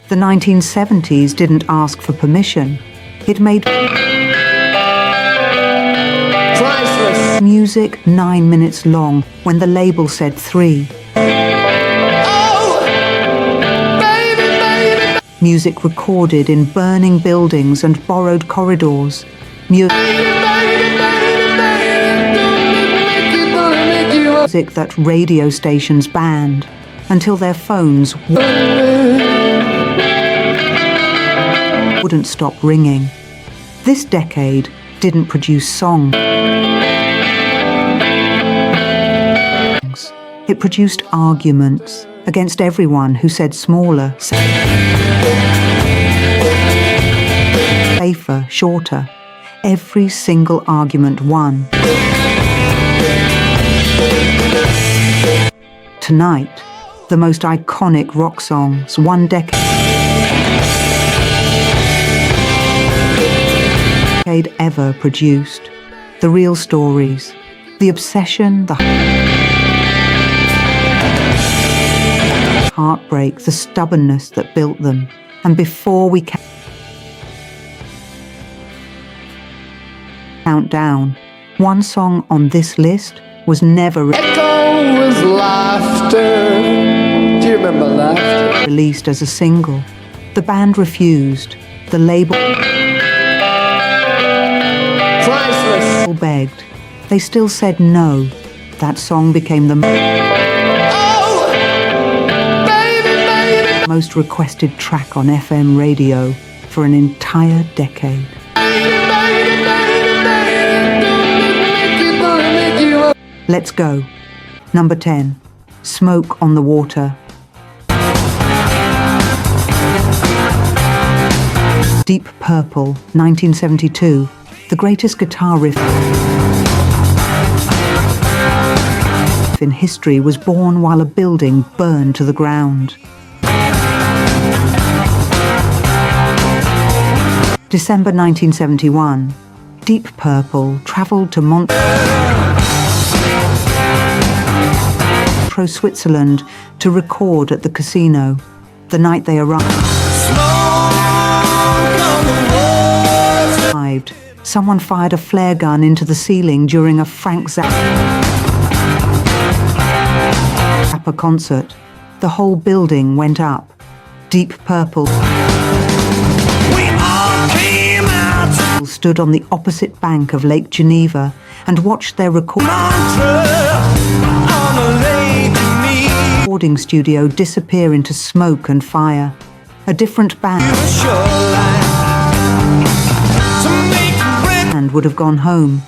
The 1970s didn't ask for permission. It made Priceless. music 9 minutes long when the label said 3. Oh, baby, baby, Music recorded in burning buildings and borrowed corridors. Music that radio stations banned until their phones wouldn't stop ringing. This decade didn't produce songs. It produced arguments against everyone who said smaller, safer, shorter. Every single argument won. Tonight, the most iconic rock songs, one decade ever produced. The real stories, the obsession, the heartbreak, the stubbornness that built them. And before we count down, one song on this list was never echo was laughter. Do you remember laughter? released as a single. The band refused. The label Priceless. begged. They still said no. That song became the Oh, baby, baby, most requested track on FM radio for an entire decade. Let's go. Number 10. Smoke on the Water. Deep Purple, 1972. The greatest guitar riff in history was born while a building burned to the ground. December 1971. Deep Purple travelled to Switzerland to record at the casino. The night they arrived, someone fired a flare gun into the ceiling during a Frank Zappa concert. The whole building went up. Deep Purple stood on the opposite bank of Lake Geneva and watched their recording studio disappear into smoke and fire. A different band would have gone home.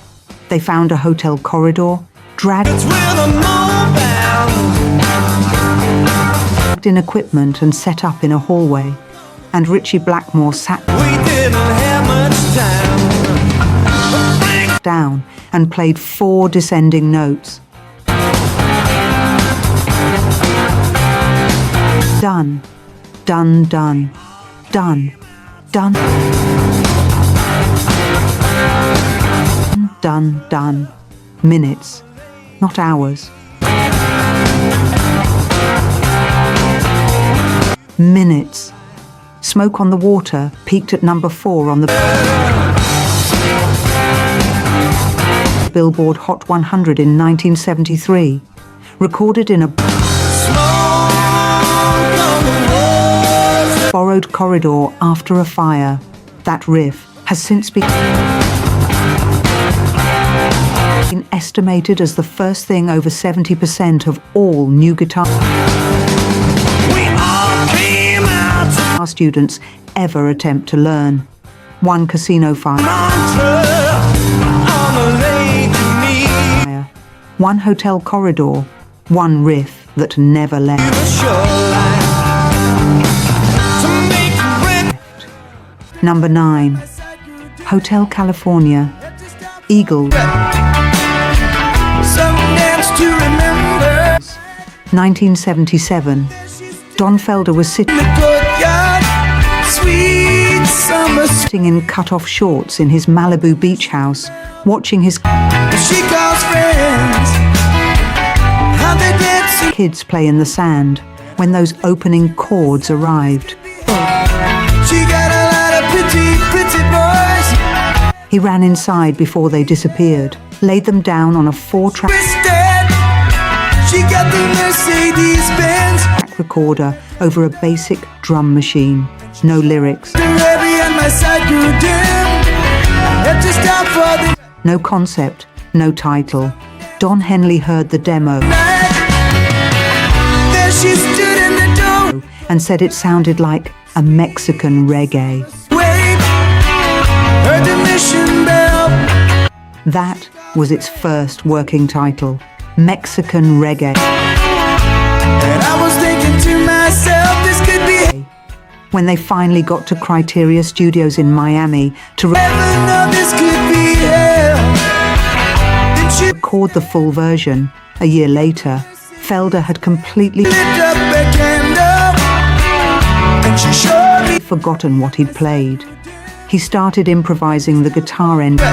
They found a hotel corridor, dragged in equipment and set up in a hallway. And Richie Blackmore sat down and played 4 descending notes. Done, done, done, done, done, done, done. Minutes, not hours. Minutes. Smoke on the Water peaked at number 4 on the Billboard Hot 100 in 1973. Recorded in a borrowed corridor after a fire, that riff has since been estimated as the first thing over 70% of all new guitar students ever attempt to learn. One casino fire, one hotel corridor, one riff that never left. Number 9. Hotel California, Eagles. 1977. Don Felder was sitting in cut-off shorts in his Malibu beach house, watching his kids play in the sand when those opening chords arrived. He ran inside before they disappeared, laid them down on a 4-track She got the Mercedes-Benz recorder over a basic drum machine. No lyrics. No concept, no title. Don Henley heard the demo and said it sounded like a Mexican reggae. That was its first working title, Mexican Reggae. And I was thinking to myself, this could be when they finally got to Criteria Studios in Miami to this could be hell. record the full version, a year later, Felder had completely Lit up a candle, and she showed me forgotten what he'd played. He started improvising the guitar ending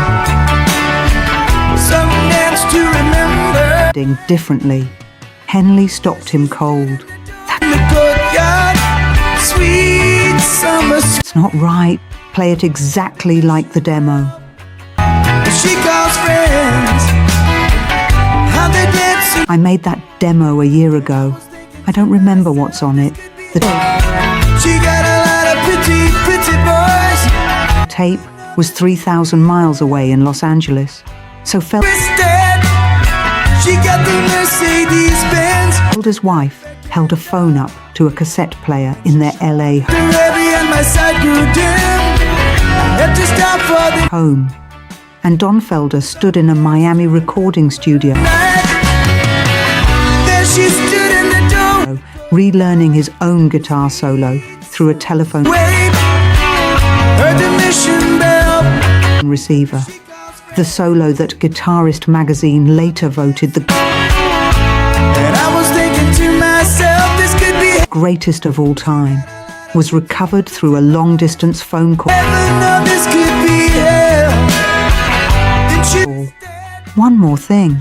some dance to remember. differently. Henley stopped him cold. In the courtyard, sweet summer. It's not right. Play it exactly like the demo. She calls friends. How they dance. I made that demo a year ago. I don't remember what's on it. The She got a lot of pretty, pretty boys. tape was 3,000 miles away in Los Angeles. So Twisted. She got the Mercedes-Benz. Felder's wife held a phone up to a cassette player in their LA Heavy and my side grew dim. Had to stop for the home. And Don Felder stood in a Miami recording studio, night. There she stood in the door. relearning his own guitar solo through a telephone Wait. Heard the mission bell. receiver. The solo that Guitarist magazine later voted the And I was thinking to myself, this could be greatest of all time was recovered through a long-distance phone call. heaven, or this could be hell. Then she One more thing.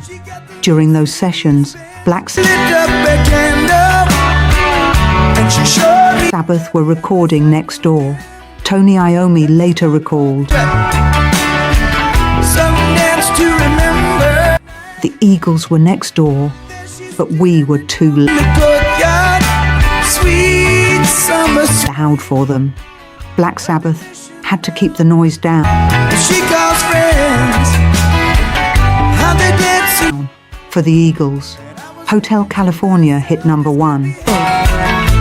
During those sessions, Black lit up a candle, and she showed me Sabbath were recording next door. Tony Iommi later recalled, some dance to remember. the Eagles were next door, but we were too In the courtyard, sweet summer. loud for them. Black Sabbath had to keep the noise down She calls friends. How they dance. for the Eagles. Hotel California hit #1,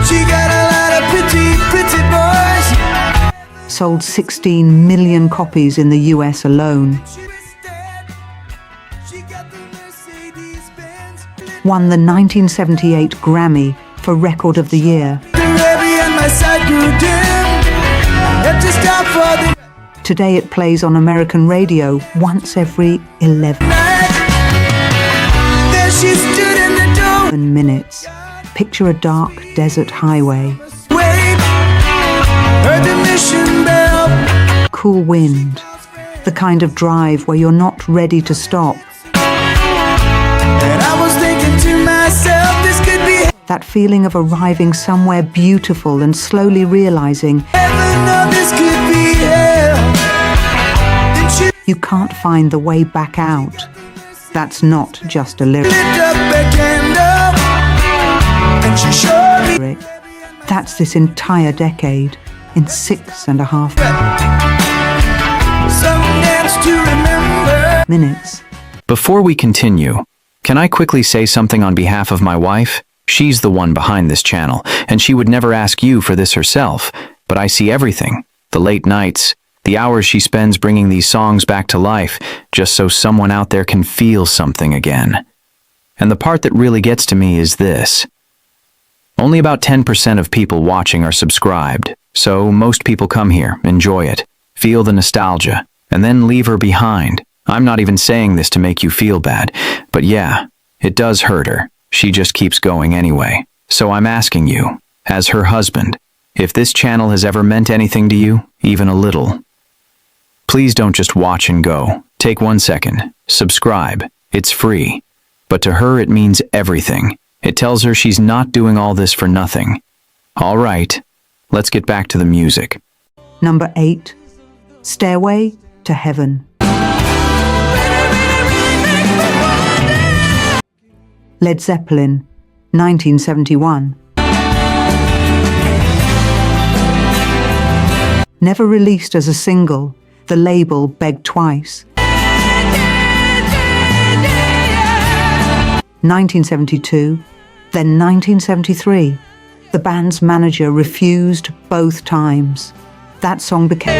She got a lot of pretty, pretty boys. sold 16 million copies in the US alone, She got the Mercedes-Benz. won the 1978 Grammy for Record of the Year. Heavy and my side grew dim. Had to stop for the Today it plays on American radio once every 11 night. There she stood in the door. minutes. Picture a dark desert highway, Wait. Heard the mission bell. cool wind, the kind of drive where you're not ready to stop. And I was thinking to myself, this could be That feeling of arriving somewhere beautiful and slowly realizing heaven, or this could be hell. Then she you can't find the way back out. That's not just a lit up a candle, and she showed me lyric. That's this entire decade in 6.5 some dance to remember. minutes. Before we continue, can I quickly say something on behalf of my wife? She's the one behind this channel, and she would never ask you for this herself, but I see everything. The late nights, the hours she spends bringing these songs back to life, just so someone out there can feel something again. And the part that really gets to me is this. Only about 10% of people watching are subscribed, so most people come here, enjoy it, feel the nostalgia, and then leave her behind. I'm not even saying this to make you feel bad, but yeah, it does hurt her. She just keeps going anyway. So I'm asking you, as her husband, if this channel has ever meant anything to you, even a little, please don't just watch and go. Take 1 second. Subscribe. It's free. But to her it means everything. It tells her she's not doing all this for nothing. All right, let's get back to the music. Number 8, Stairway to heaven. Led Zeppelin, 1971. Never released as a single, the label begged twice. 1972, then 1973. The band's manager refused both times. That song became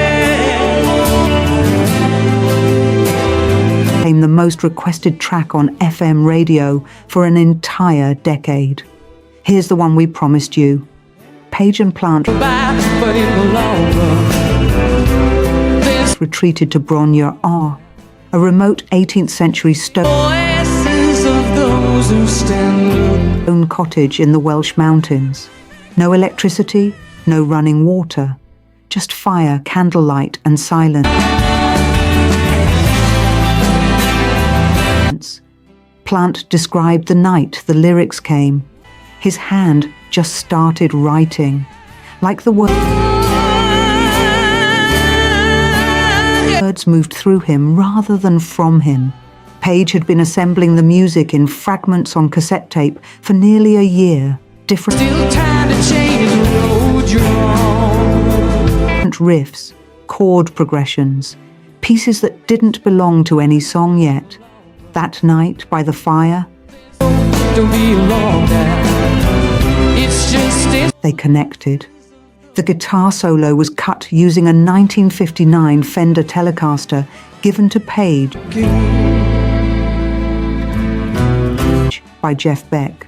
the most requested track on FM radio for an entire decade. Here's the one we promised you. Page and Plant retreated to Bronya, a remote 18th century stone cottage in the Welsh mountains. No electricity, no running water, just fire, candlelight and silence. Plant described the night the lyrics came. His hand just started writing, like the words moved through him rather than from him. Page had been assembling the music in fragments on cassette tape for nearly a year. Different riffs, chord progressions, pieces that didn't belong to any song yet. That night by the fire, they connected. The guitar solo was cut using a 1959 Fender Telecaster given to Page by Jeff Beck.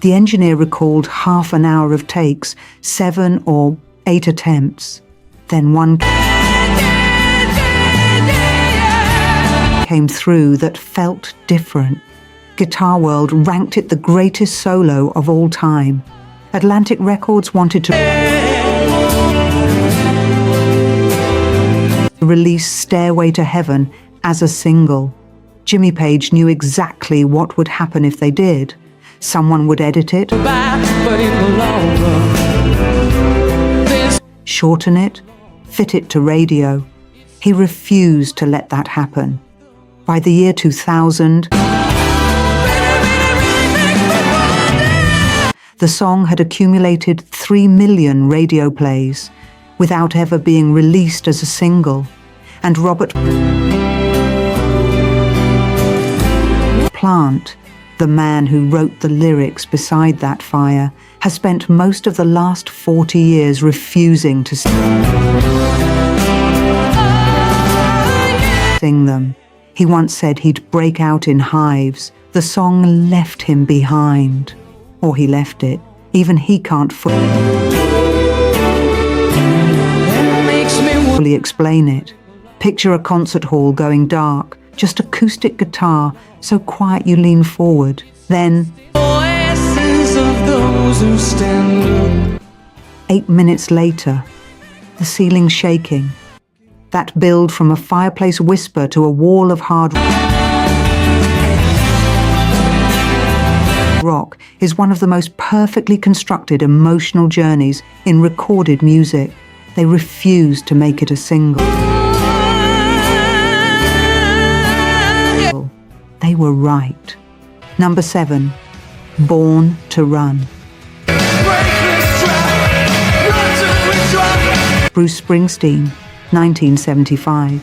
The engineer recalled half an hour of takes, 7 or 8 attempts. Then one came through that felt different. Guitar World ranked it the greatest solo of all time. Atlantic Records wanted to release Stairway to Heaven as a single. Jimmy Page knew exactly what would happen if they did. Someone would edit it, shorten it, fit it to radio. He refused to let that happen. By the year 2000, the song had accumulated 3 million radio plays without ever being released as a single. And Robert Plant, the man who wrote the lyrics beside that fire, has spent most of the last 40 years refusing to sing them. He once said he'd break out in hives. The song left him behind. Or he left it. Even he can't fully explain it. Picture a concert hall going dark, just acoustic guitar, so quiet you lean forward. Then 8 minutes later, the ceiling shaking. That build from a fireplace whisper to a wall of hard rock is one of the most perfectly constructed emotional journeys in recorded music. They refused to make it a single. They were right. Number 7, Born to Run. Bruce Springsteen, 1975.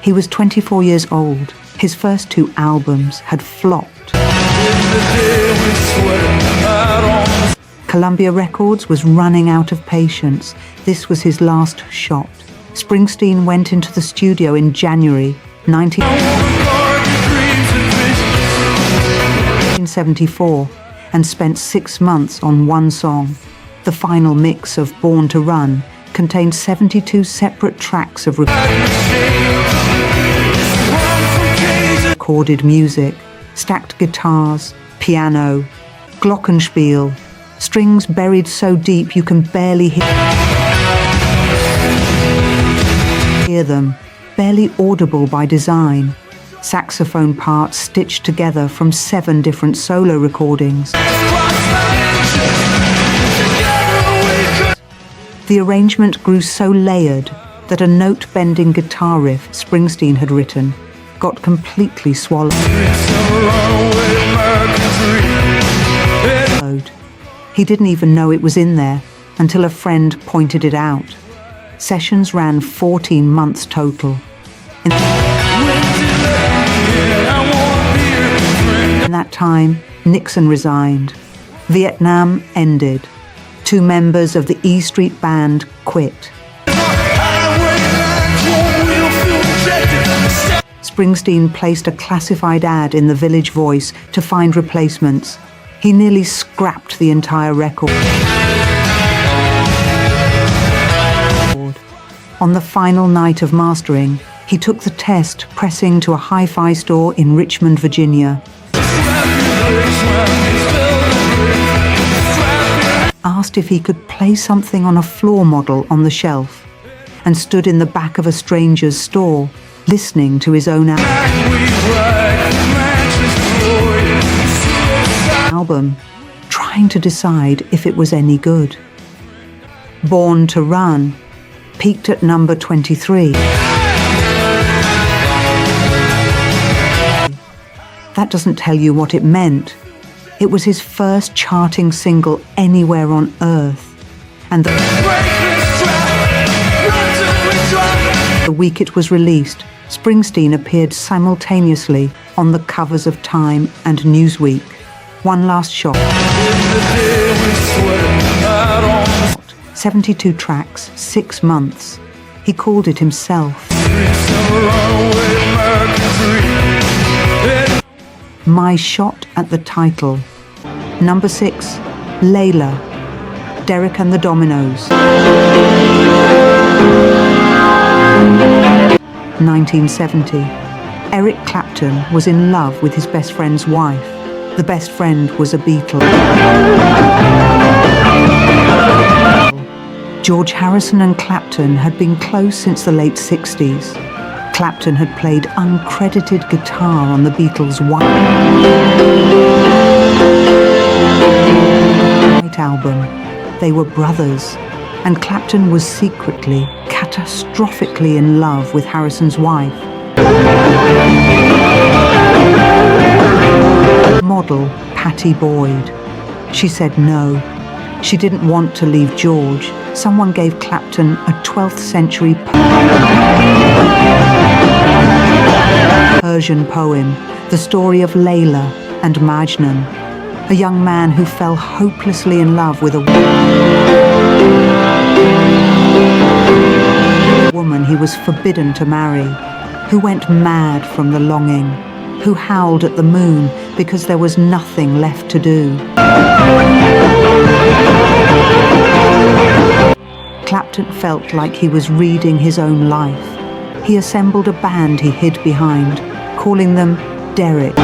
He was 24 years old. His first 2 albums had flopped. Columbia Records was running out of patience. This was his last shot. Springsteen went into the studio in January 1974 and spent 6 months on one song. The final mix of Born to Run contained 72 separate tracks of recorded music, stacked guitars, piano, glockenspiel, strings buried so deep you can barely hear them, barely audible by design. Saxophone parts stitched together from 7 different solo recordings. The arrangement grew so layered, that a note-bending guitar riff Springsteen had written got completely swallowed. He didn't even know it was in there until a friend pointed it out. Sessions ran 14 months total. In that time, Nixon resigned. Vietnam ended. 2 members of the E Street Band quit. Springsteen placed a classified ad in the Village Voice to find replacements. He nearly scrapped the entire record. On the final night of mastering, he took the test pressing to a hi-fi store in Richmond, Virginia. Asked if he could play something on a floor model on the shelf, and stood in the back of a stranger's store, listening to his own album, trying to decide if it was any good. Born to Run peaked at number 23. That doesn't tell you what it meant. It was his first charting single anywhere on earth, and the week it was released, Springsteen appeared simultaneously on the covers of Time and Newsweek. One last shot. 72 tracks, 6 months. He called it himself. My Shot at the Title. Number 6, Layla, Derek and the Dominoes. 1970. Eric Clapton was in love with his best friend's wife. The best friend was a Beatle. George Harrison and Clapton had been close since the late 60s. Clapton had played uncredited guitar on the Beatles' White album. They were brothers, and Clapton was secretly, catastrophically in love with Harrison's wife. Model Pattie Boyd. She said no. She didn't want to leave George. Someone gave Clapton a 12th century Persian poem, the story of Layla and Majnun, a young man who fell hopelessly in love with a woman he was forbidden to marry, who went mad from the longing, who howled at the moon because there was nothing left to do. Clapton felt like he was reading his own life. He assembled a band he hid behind, calling them Derek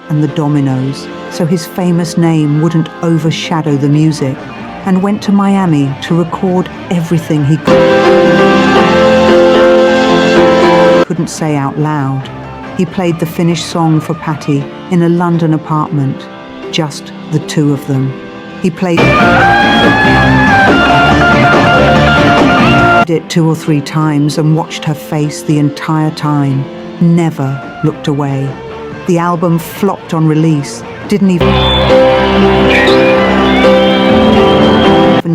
and the Dominoes, so his famous name wouldn't overshadow the music, and went to Miami to record everything he couldn't say out loud. He played the finished song for Pattie in a London apartment, just the two of them. He played it 2 or 3 times and watched her face the entire time, never looked away. The album flopped on release, didn't even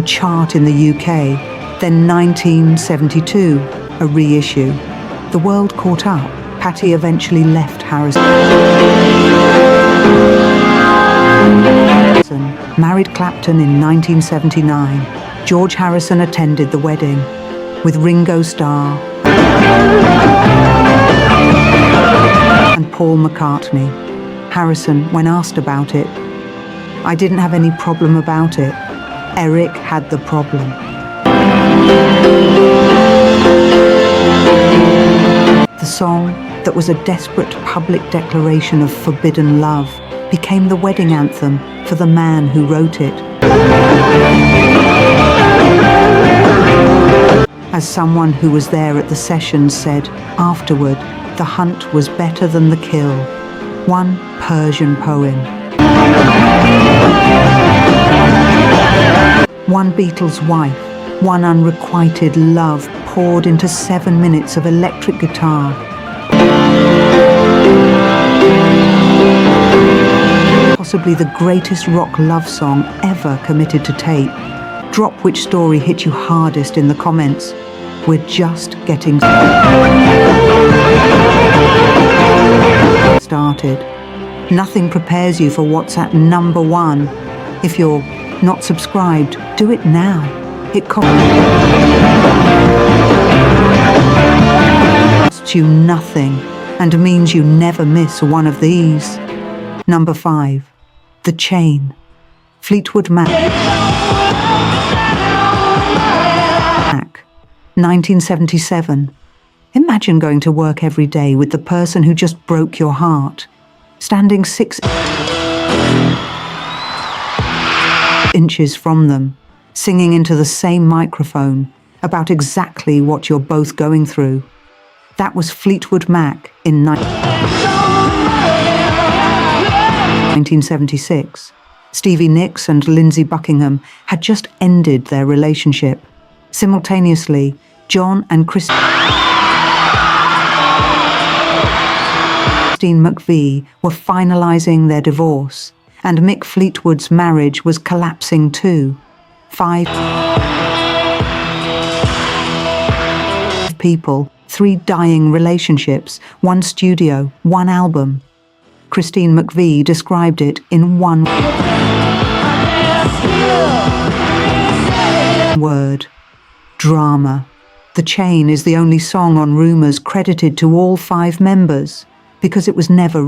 chart in the UK. Then 1972, a reissue. The world caught up. Pattie eventually left Harrison, married Clapton in 1979. George Harrison attended the wedding with Ringo Starr and Paul McCartney. Harrison, when asked about it, "I didn't have any problem about it. Eric had the problem." The song, that was a desperate public declaration of forbidden love, became the wedding anthem for the man who wrote it. As someone who was there at the session said afterward, the hunt was better than the kill. One Persian poem. One Beatles wife, one unrequited love poured into 7 minutes of electric guitar. Possibly the greatest rock love song ever committed to tape. Drop which story hit you hardest in the comments. We're just getting started. Nothing prepares you for what's at number one. If you're not subscribed, do it now. It costs you nothing and means you never miss one of these. Number 5. The Chain. Fleetwood Mac. 1977. Imagine going to work every day with the person who just broke your heart, standing 6 inches from them, singing into the same microphone about exactly what you're both going through. That was Fleetwood Mac in 1976. Stevie Nicks and Lindsey Buckingham had just ended their relationship. Simultaneously, John and Christine McVie were finalizing their divorce, and Mick Fleetwood's marriage was collapsing too. 5 people, 3 dying relationships, 1 studio, 1 album. Christine McVie described it in one word: drama. The Chain is the only song on Rumours credited to all 5 members, because it was never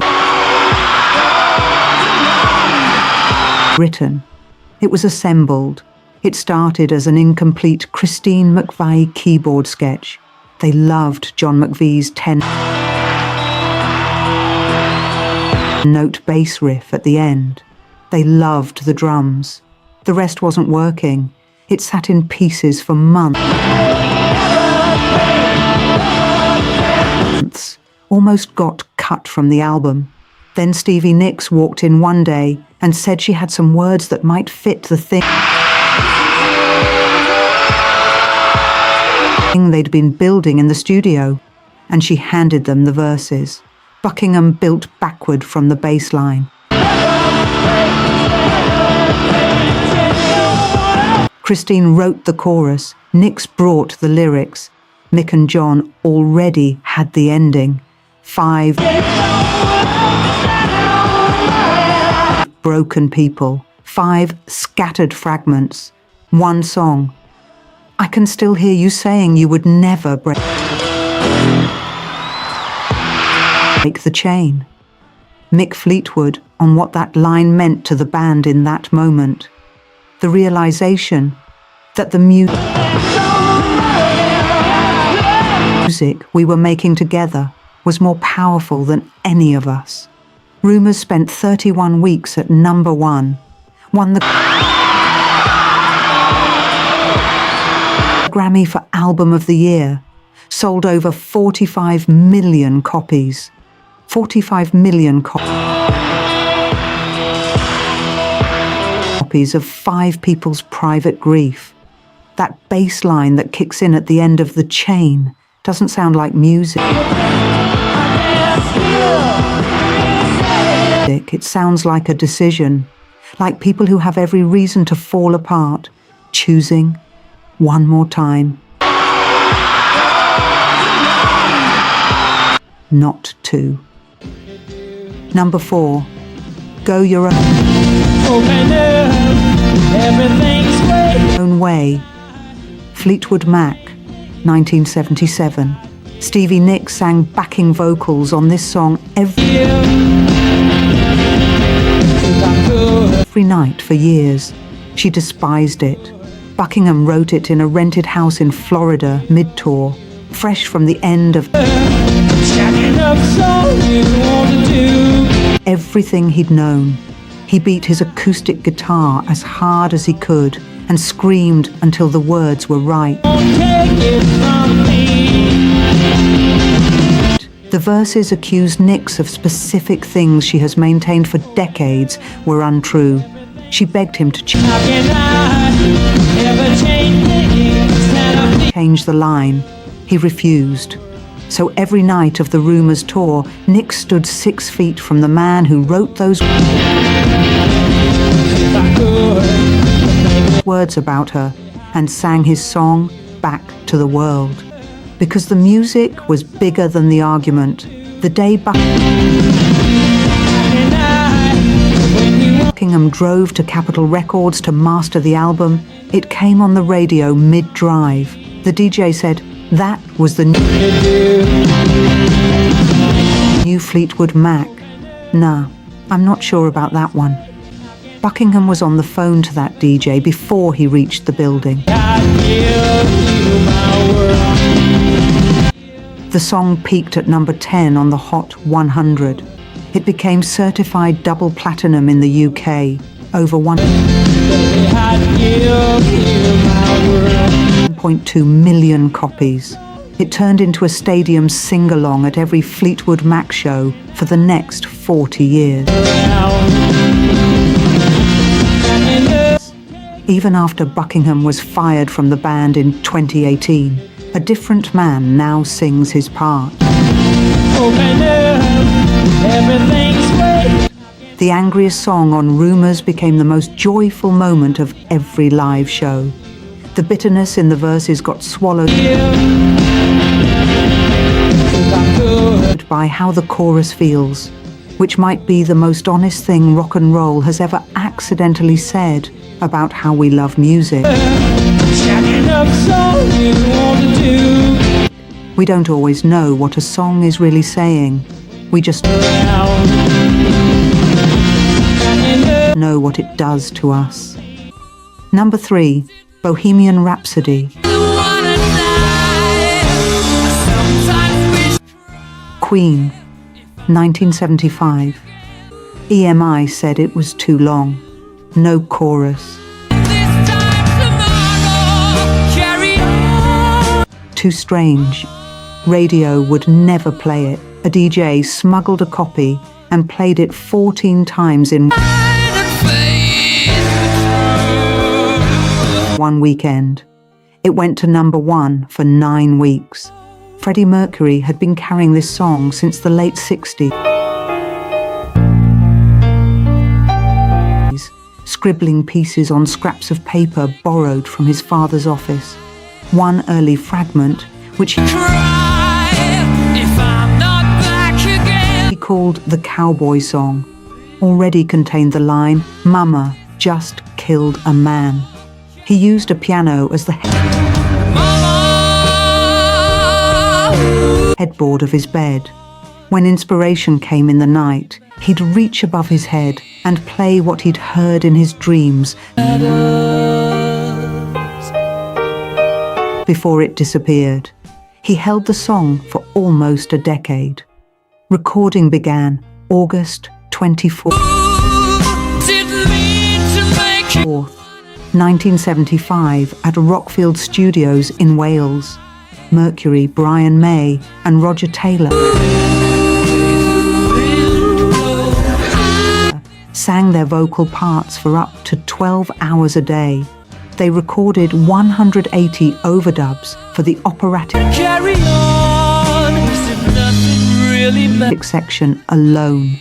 written. It was assembled. It started as an incomplete Christine McVie keyboard sketch. They loved John McVie's 10-note bass riff at the end. They loved the drums. The rest wasn't working. It sat in pieces for months. Almost got cut from the album. Then Stevie Nicks walked in one day and said she had some words that might fit the thing they'd been building in the studio, and she handed them the verses. Buckingham built backward from the bass line. Christine wrote the chorus. Nicks brought the lyrics. Mick and John already had the ending. 5 broken people, 5 scattered fragments, 1 song. I can still hear you saying you would never break the chain. Mick Fleetwood on what that line meant to the band in that moment. The realization that the music we were making together was more powerful than any of us. Rumours spent 31 weeks at number 1, won the Grammy for Album of the Year, sold over 45 million copies. 45 million copies of 5 people's private grief. That bass line that kicks in at the end of The Chain doesn't sound like music. It sounds like a decision, like people who have every reason to fall apart, choosing one more time not to. Number 4, Go Your Own Way. Fleetwood Mac, 1977. Stevie Nicks sang backing vocals on this song every night for years. She despised it. Buckingham wrote it in a rented house in Florida mid-tour, fresh from the end of everything he'd known. He beat his acoustic guitar as hard as he could and screamed until the words were right. The verses accused Nicks of specific things she has maintained for decades were untrue. She begged him to How can I ever change things that I change the line. He refused. So every night of the Rumours tour, Nick stood 6 feet from the man who wrote those words about her and sang his song back to the world. Because the music was bigger than the argument. The day Buckingham drove to Capitol Records to master the album, it came on the radio mid-drive. The DJ said that was the new Fleetwood Mac. Nah, I'm not sure about that one. Buckingham was on the phone to that DJ before he reached the building. The song peaked at number 10 on the Hot 100. It became certified double platinum in the UK, over 1.2 million copies. It turned into a stadium sing-along at every Fleetwood Mac show for the next 40 years. Even after Buckingham was fired from the band in 2018, a different man now sings his part. The angriest song on Rumours became the most joyful moment of every live show. The bitterness in the verses got swallowed by how the chorus feels, which might be the most honest thing rock and roll has ever accidentally said about how we love music. We don't always know what a song is really saying. We just know what it does to us. Number 3, Bohemian Rhapsody. Queen, 1975. EMI said it was too long. No chorus. Too strange. Radio would never play it. A DJ smuggled a copy and played it 14 times in one weekend. It went to number 1 for 9 weeks. Freddie Mercury had been carrying this song since the late 60s, scribbling pieces on scraps of paper borrowed from his father's office. One early fragment, which he called the Cowboy Song, already contained the line, "Mama just killed a man." He used a piano as the headboard of his bed. When inspiration came in the night, he'd reach above his head and play what he'd heard in his dreams before it disappeared. He held the song for almost a decade. Recording began August 24th, 1975 at Rockfield Studios in Wales. Mercury, Brian May and Roger Taylor sang their vocal parts for up to 12 hours a day. They recorded 180 overdubs for the operatic section alone.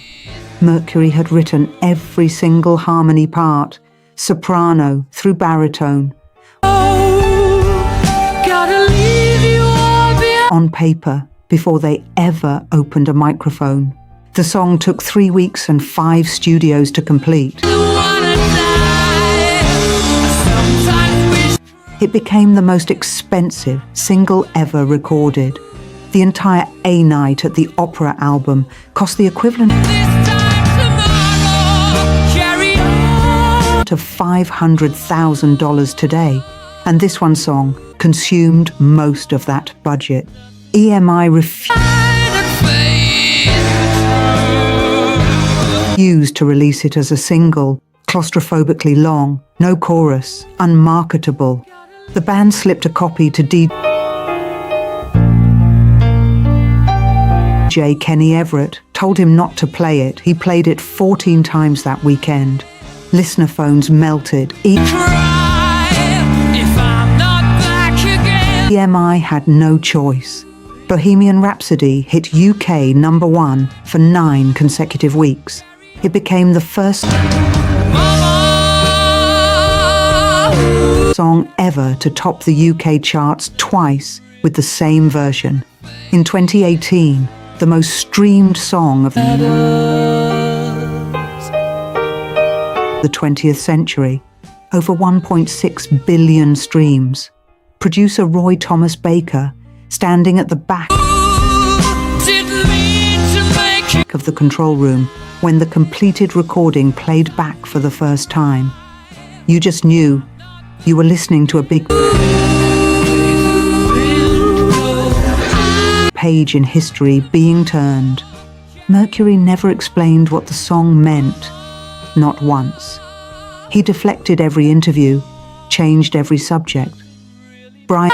Mercury had written every single harmony part, soprano through baritone, on paper before they ever opened a microphone. The song took 3 weeks and 5 studios to complete. It became the most expensive single ever recorded. The entire A Night at the Opera album cost the equivalent of $500,000 today, and this one song consumed most of that budget. EMI refused to release it as a single, claustrophobically long, no chorus, unmarketable. The band slipped a copy to DJ Kenny Everett, told him not to play it. He played it 14 times that weekend. Listener phones melted. EMI had no choice. Bohemian Rhapsody hit UK #1 for 9 consecutive weeks. It became the first song ever to top the UK charts twice with the same version. In 2018, the most streamed song of the 20th century, over 1.6 billion streams. Producer Roy Thomas Baker, standing at the back of the control room when the completed recording played back for the first time. You just knew you were listening to a big page in history being turned. Mercury never explained what the song meant, not once. He deflected every interview, changed every subject. Brian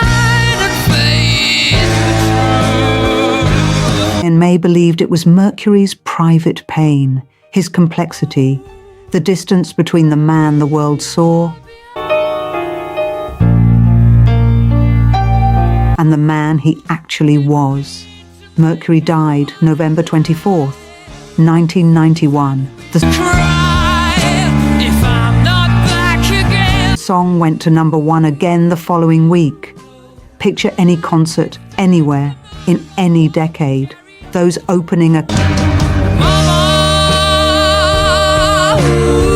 May believed it was Mercury's private pain, his complexity, the distance between the man the world saw and the man he actually was. Mercury died November 24th, 1991. The song went to #1 again the following week. Picture any concert, anywhere, in any decade. Those opening a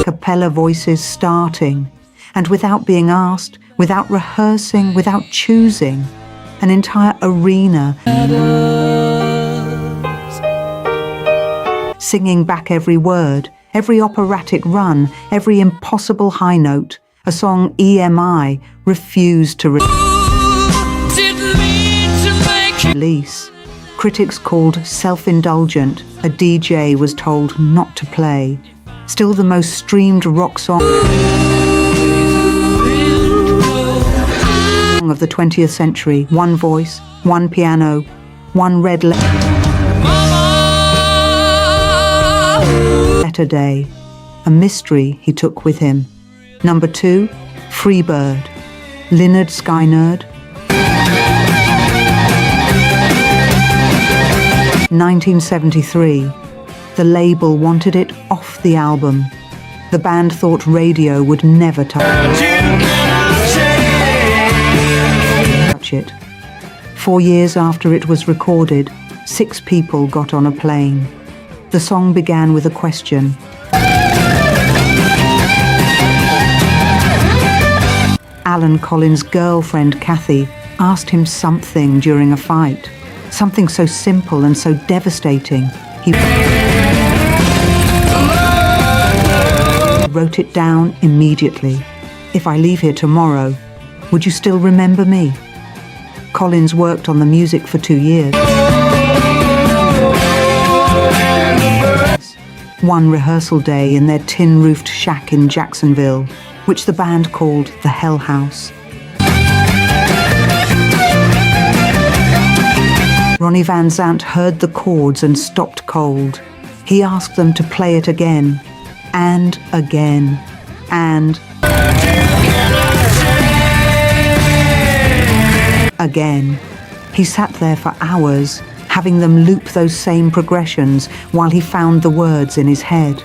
cappella voices starting, and without being asked, without rehearsing, without choosing, an entire arena singing back every word, every operatic run, every impossible high note, a song EMI refused to release. Critics called self-indulgent, a DJ was told not to play. Still the most streamed rock song of the 20th century. One voice, one piano, one red letter day. A mystery he took with him. #2, Freebird, Lynyrd Skynyrd. 1973. The label wanted it off the album. The band thought radio would never touch it. 4 years after it was recorded, 6 people got on a plane. The song began with a question. Alan Collins' girlfriend Kathy asked him something during a fight. Something so simple and so devastating. He wrote it down immediately. If I leave here tomorrow, would you still remember me? Collins worked on the music for 2 years. One rehearsal day in their tin-roofed shack in Jacksonville, which the band called the Hell House. Ronnie Van Zant heard the chords and stopped cold. He asked them to play it again, and again, and again. He sat there for hours, having them loop those same progressions while he found the words in his head.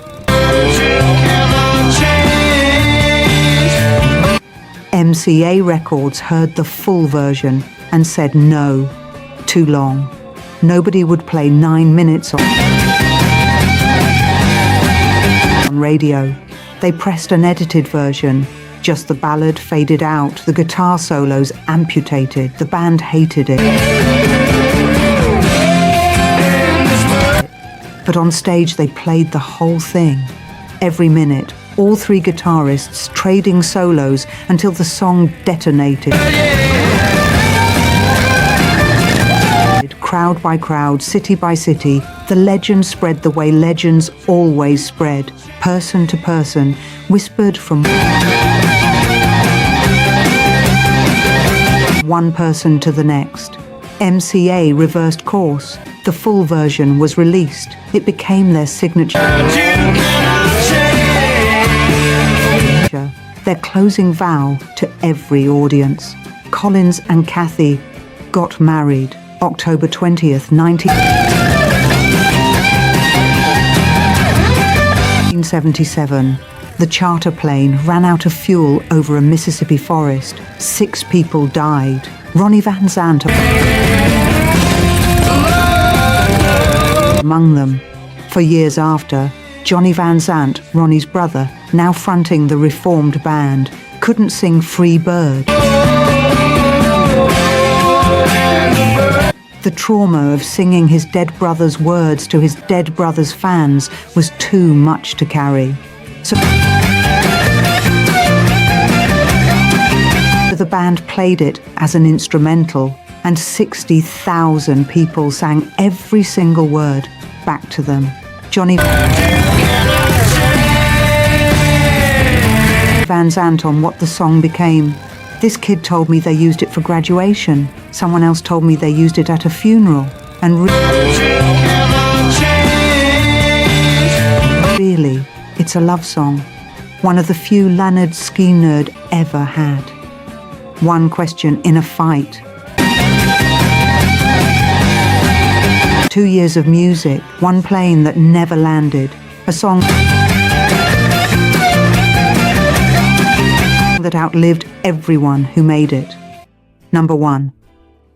MCA Records heard the full version and said no. Too long. Nobody would play 9 minutes on radio. They pressed an edited version. Just the ballad faded out, the guitar solos amputated. The band hated it. But on stage they played the whole thing. Every minute, all 3 guitarists trading solos until the song detonated. Crowd by crowd, city by city, the legend spread the way legends always spread, person to person, whispered from one person to the next. MCA reversed course. The full version was released. It became their signature. their closing vow to every audience. Collins and Kathy got married October 20th, 1977. The charter plane ran out of fuel over a Mississippi forest. 6 people died. Ronnie Van Zant among them. For years after, Johnny Van Zant, Ronnie's brother, now fronting the reformed band, couldn't sing Free Bird. The trauma of singing his dead brother's words to his dead brother's fans was too much to carry. So the band played it as an instrumental, and 60,000 people sang every single word back to them. Johnny Van Zant on what the song became. This kid told me they used it for graduation. Someone else told me they used it at a funeral. And really, it's a love song. One of the few Leonard Skinner ever had. One question in a fight. 2 years of music, one plane that never landed. A song that outlived everyone who made it. Number 1,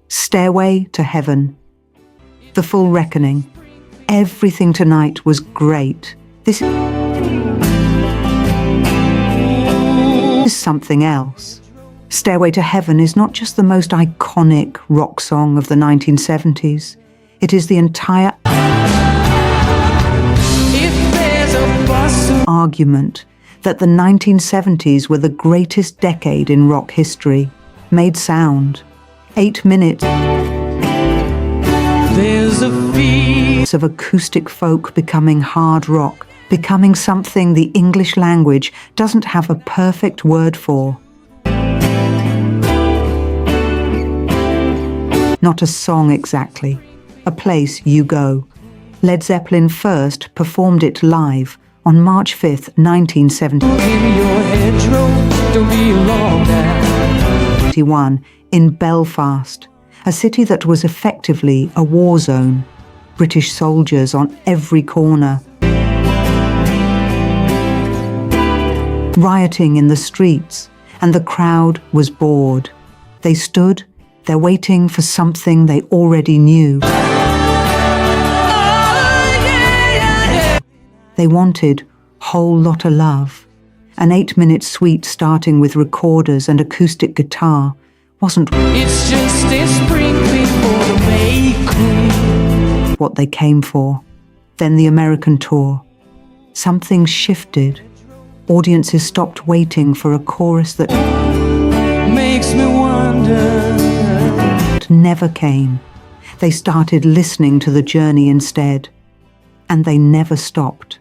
Stairway to Heaven. The Full Reckoning. Everything tonight was great. This is something else. Stairway to Heaven is not just the most iconic rock song of the 1970s. It is the entire argument that the 1970s were the greatest decade in rock history. Made sound. 8 minutes of acoustic folk becoming hard rock, becoming something the English language doesn't have a perfect word for. Not a song exactly, a place you go. Led Zeppelin first performed it live on March 5th, 1971 in Belfast, a city that was effectively a war zone. British soldiers on every corner, rioting in the streets, and the crowd was bored. They stood, they're waiting for something they already knew. They wanted Whole Lotta Love. An 8-minute suite starting with recorders and acoustic guitar wasn't It's just a spring before the May Queen. what they came for. Then the American tour. Something shifted. Audiences stopped waiting for a chorus that Makes me wonder. never came. They started listening to the journey instead. And they never stopped.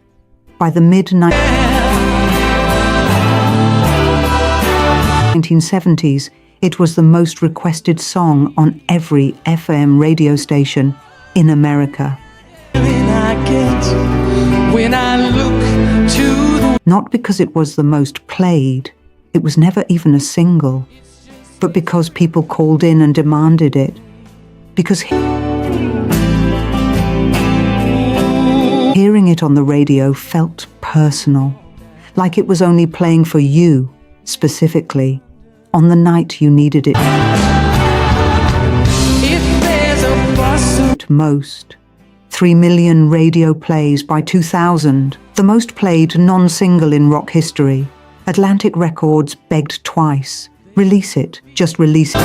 By the mid-1970s, it was the most requested song on every FM radio station in America. When I look to the Not because it was the most played, it was never even a single, but because people called in and demanded it. Because hearing it on the radio felt personal, like it was only playing for you, specifically, on the night you needed it if there's a bus most. 3 million radio plays by 2000, the most played non-single in rock history. Atlantic Records begged twice. Release it, just release it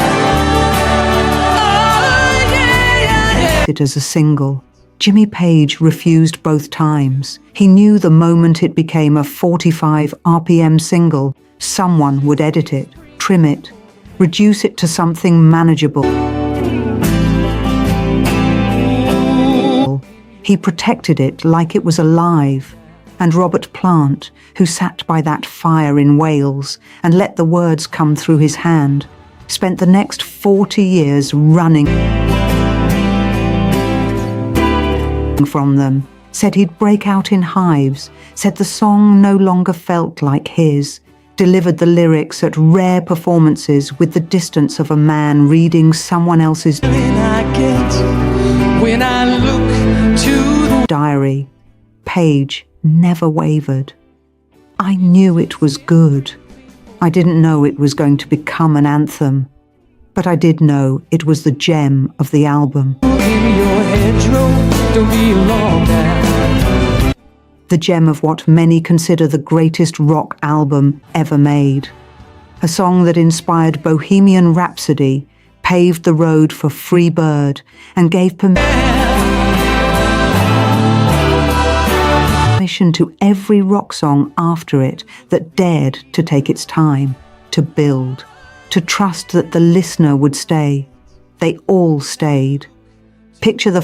as a single. Jimmy Page refused both times. He knew the moment it became a 45 RPM single, someone would edit it, trim it, reduce it to something manageable. He protected it like it was alive. And Robert Plant, who sat by that fire in Wales and let the words come through his hand, spent the next 40 years running from them, said he'd break out in hives, said the song no longer felt like his, delivered the lyrics at rare performances with the distance of a man reading someone else's When I look to the diary. Page never wavered. I knew it was good. I didn't know it was going to become an anthem, but I did know it was the gem of the album. in your hedgerow, don't be alone now. The gem of what many consider the greatest rock album ever made. A song that inspired Bohemian Rhapsody, paved the road for Free Bird, and gave permission to every rock song after it that dared to take its time, to build, to trust that the listener would stay. They all stayed. Picture the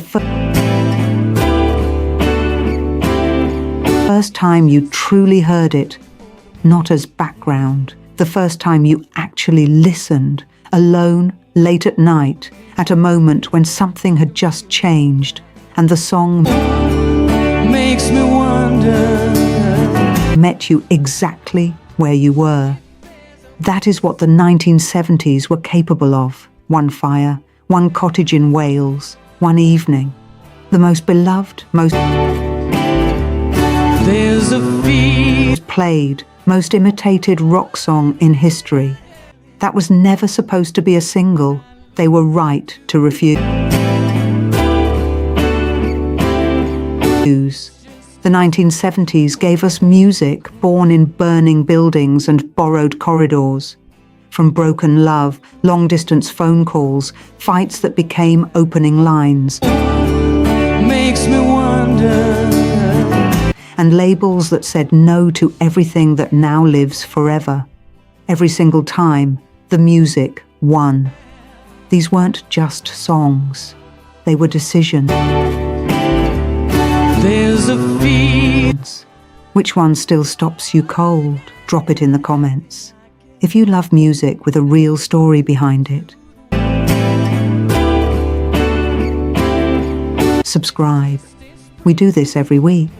first time you truly heard it, not as background, the first time you actually listened, alone, late at night, at a moment when something had just changed, and the song Makes me wonder. met you exactly where you were. That is what the 1970s were capable of. One fire, one cottage in Wales, one evening. The most beloved, most There's a feel. played, most imitated rock song in history. That was never supposed to be a single. They were right to refuse. The 1970s gave us music born in burning buildings and borrowed corridors. From broken love, long-distance phone calls, fights that became opening lines, Makes me wonder. and labels that said no to everything that now lives forever. Every single time, the music won. These weren't just songs. They were decisions. There's a feel. Which one still stops you cold? Drop it in the comments. If you love music with a real story behind it, subscribe. We do this every week.